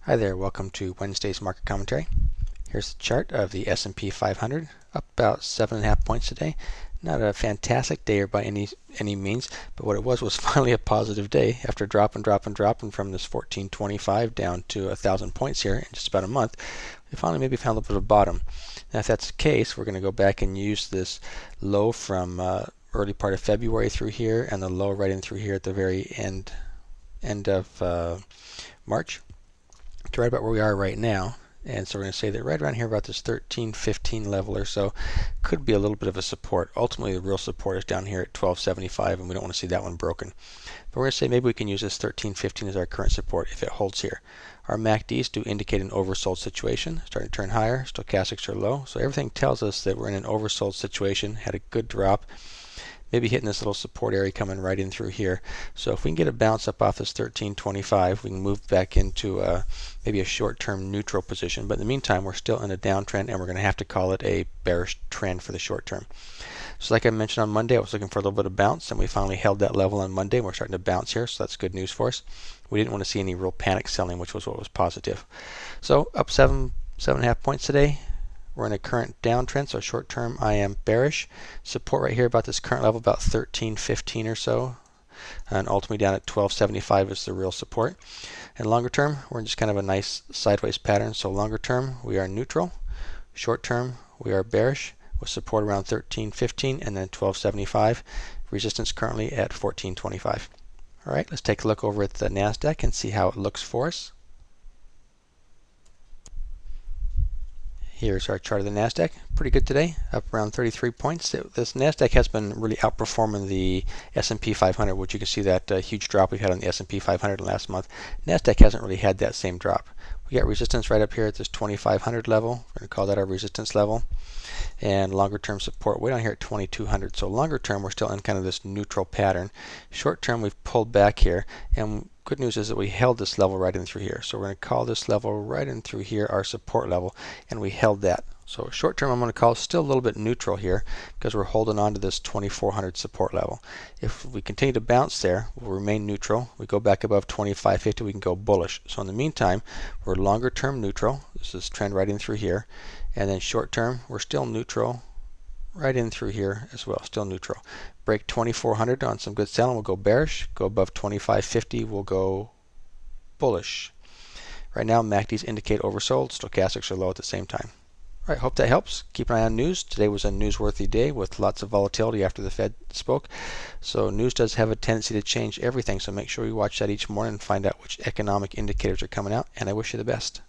Hi there, welcome to Wednesday's market commentary. Here's the chart of the S&P 500, up about 7.5 points today. Not a fantastic day by any means, but what it was finally a positive day after dropping from this 1425 down to 1,000 points here in just about a month. We finally maybe found a little bit of a bottom. Now, if that's the case, we're going to go back and use this low from early part of February through here, and the low right in through here at the very end of March, to right about where we are right now. And so we're going to say that right around here about this 13.15 level or so could be a little bit of a support. Ultimately, the real support is down here at 12.75, and we don't want to see that one broken. But we're going to say maybe we can use this 13.15 as our current support if it holds here. Our MACDs do indicate an oversold situation, starting to turn higher. Stochastics are low, so everything tells us that we're in an oversold situation. Had a good drop. Maybe hitting this little support area coming right in through here. So if we can get a bounce up off this 13.25, we can move back into maybe a short-term neutral position. But in the meantime, we're still in a downtrend, and we're going to have to call it a bearish trend for the short term. So like I mentioned on Monday, I was looking for a little bit of bounce, and we finally held that level on Monday. We're starting to bounce here, so that's good news for us. We didn't want to see any real panic selling, which was what was positive. So up 7.5 points today. We're in a current downtrend, so short term I am bearish. Support right here about this current level, about 13.15 or so, and ultimately down at 12.75 is the real support. And longer term, we're in just kind of a nice sideways pattern. So longer term, we are neutral. Short term, we are bearish with support around 13.15 and then 12.75. Resistance currently at 14.25. All right, let's take a look over at the NASDAQ and see how it looks for us. Here's our chart of the NASDAQ. Pretty good today, up around 33 points. This NASDAQ has been really outperforming the S&P 500, which you can see that huge drop we had on the S&P 500 last month. NASDAQ hasn't really had that same drop. We got resistance right up here at this 2,500 level. We're going to call that our resistance level. And longer term support way down here at 2,200. So longer term, we're still in kind of this neutral pattern. Short term, we've pulled back here, and good news is that we held this level right in through here. So we're going to call this level right in through here our support level, and we held that. So short term, I'm going to call still a little bit neutral here because we're holding on to this 2,400 support level. If we continue to bounce there, we'll remain neutral. We go back above 2,550, we can go bullish. So in the meantime, we're longer term neutral. This is trend right in through here. And then short term, we're still neutral right in through here as well, still neutral. Break 2,400 on some good selling, we'll go bearish. Go above 2,550, we'll go bullish. Right now, MACDs indicate oversold. Stochastics are low at the same time. All right, hope that helps. Keep an eye on news. Today was a newsworthy day with lots of volatility after the Fed spoke. So news does have a tendency to change everything, so make sure you watch that each morning and find out which economic indicators are coming out, and I wish you the best.